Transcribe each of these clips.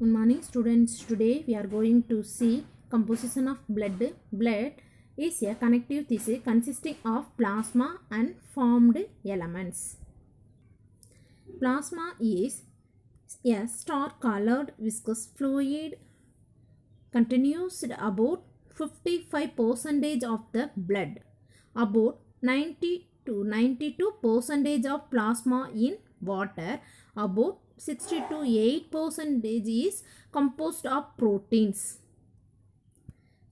Good morning students. Today we are going to see composition of blood. Blood is a connective tissue consisting of plasma and formed elements. Plasma is a star colored viscous fluid continues about 55% of the blood. About 90 to 92% of plasma in water. About 60 to 8% is composed of proteins.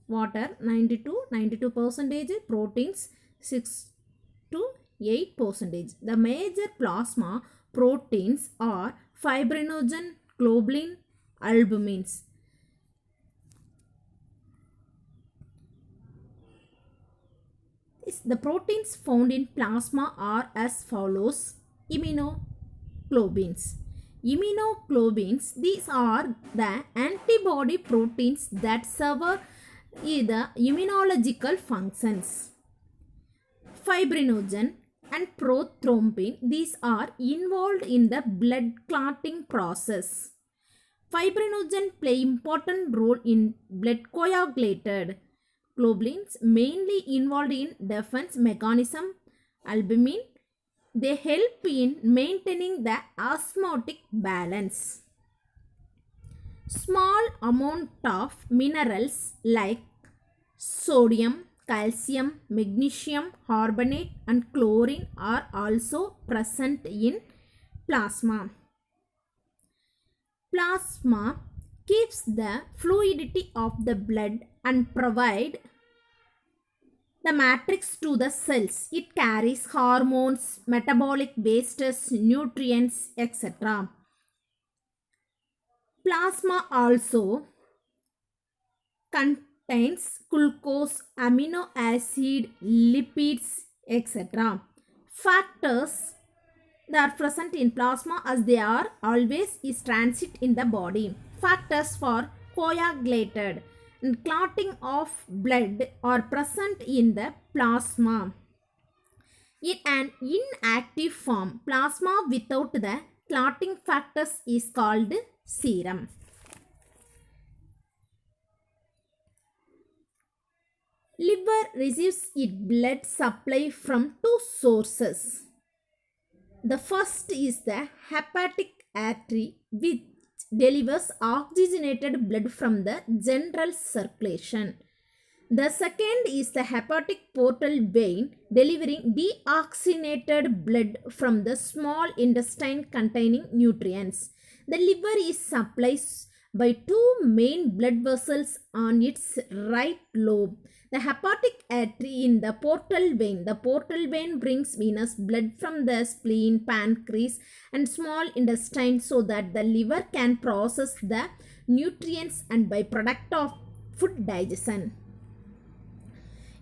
Water 90 to 92%, proteins 6 to 8%. The major plasma proteins are fibrinogen, globulin, albumins. The proteins found in plasma are as follows: immunoglobulins. Immunoglobulins, these are the antibody proteins that serve the immunological functions. Fibrinogen and prothrombin, these are involved in the blood clotting process. Fibrinogen play important role in blood coagulated. Globulins mainly involved in defense mechanism. Albumin, they help in maintaining the osmotic balance. Small amount of minerals like sodium, calcium, magnesium, carbonate and chlorine are also present in plasma. Plasma keeps the fluidity of the blood and provide the matrix to the cells. It carries hormones, metabolic wastes, nutrients, etc. Plasma also contains glucose, amino acid, lipids, etc. Factors that are present in plasma as they are always is transit in the body. Factors for coagulated and clotting of blood are present in the plasma. In an inactive form, plasma without the clotting factors is called serum. Liver receives its blood supply from two sources. The first is the hepatic artery, which delivers oxygenated blood from the general circulation. The second is the hepatic portal vein, delivering deoxygenated blood from the small intestine containing nutrients. The liver is supplied by two main blood vessels on its right lobe. The hepatic artery in the portal vein. The portal vein brings venous blood from the spleen, pancreas and small intestine so that the liver can process the nutrients and byproduct of food digestion.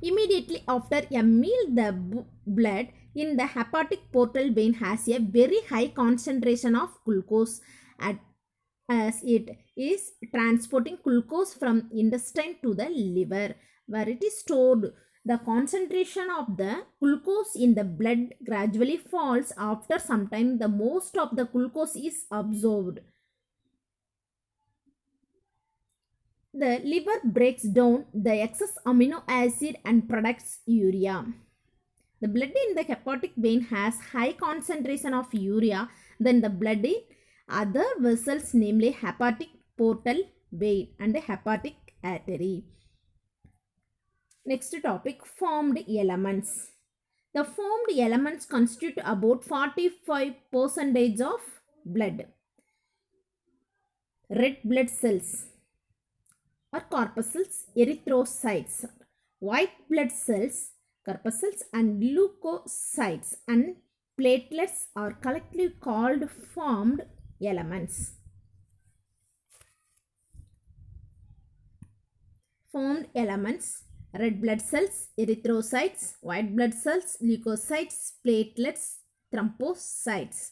Immediately after a meal, the blood in the hepatic portal vein has a very high concentration of glucose as it is transporting glucose from intestine to the liver where it is stored. The concentration of the glucose in the blood gradually falls. After some time, the most of the glucose is absorbed. The liver breaks down the excess amino acid and products urea. The blood in the hepatic vein has high concentration of urea than the blood in other vessels, namely hepatic portal vein and hepatic artery. Next topic, formed elements. The formed elements constitute about 45% of blood. Red blood cells or corpuscles, erythrocytes, white blood cells, corpuscles and leukocytes and platelets are collectively called formed elements. Formed elements: red blood cells, erythrocytes, white blood cells, leukocytes, platelets, thrombocytes.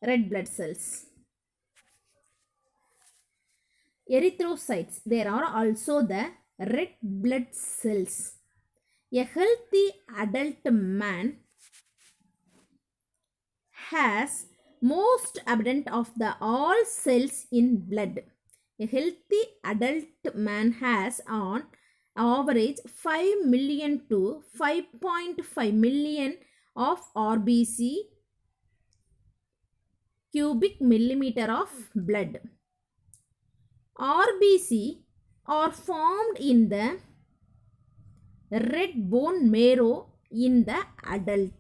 Red blood cells. Erythrocytes, there are also the red blood cells. A healthy adult man has most abundant of the all cells in blood. A healthy adult man has on average 5 million to 5.5 million of RBC, cubic millimeter of blood. RBC are formed in the red bone marrow in the adult.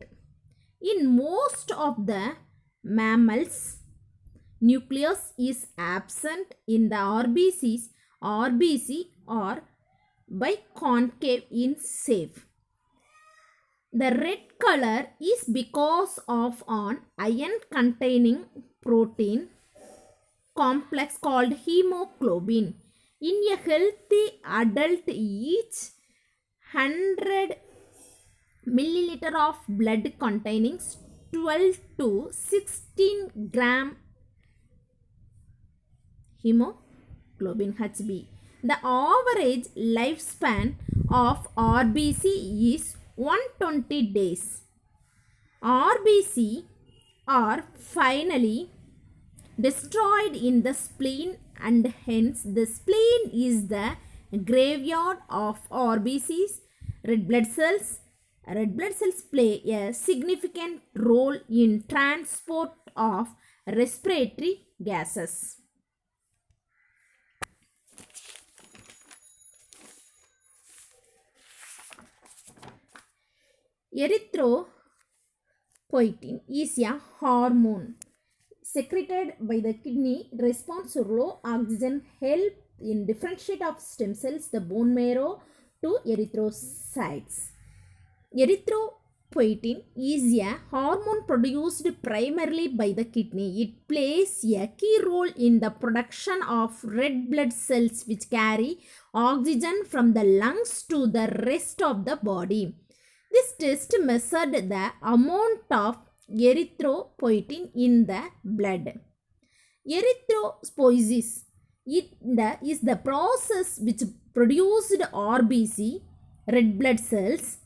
In most of the mammals, nucleus is absent in the RBCs. RBC are biconcave in shape. The red color is because of an iron containing protein complex called hemoglobin. In a healthy adult, each 100 milliliter of blood containing 12 to 16 gram hemoglobin Hb. The average lifespan of RBC is 120 days. RBC are finally destroyed in the spleen, and hence the spleen is the graveyard of RBCs. Red blood cells play a significant role in transport of respiratory gases. Erythropoietin is a hormone secreted by the kidney, responds to low oxygen, help in differentiate of stem cells, the bone marrow to erythrocytes. Erythropoietin is a hormone produced primarily by the kidney. It plays a key role in the production of red blood cells which carry oxygen from the lungs to the rest of the body. This test measured the amount of erythropoietin in the blood. Erythropoiesis is the process which produced RBC, red blood cells,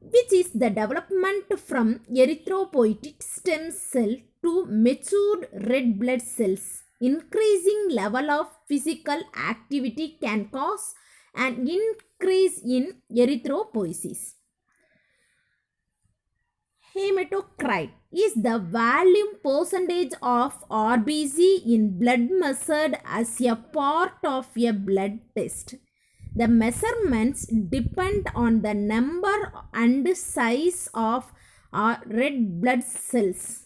which is the development from erythropoietic stem cell to matured red blood cells. Increasing level of physical activity can cause an increase in erythropoiesis. Hematocrit is the volume percentage of RBC in blood measured as a part of a blood test. The measurements depend on the number and size of red blood cells.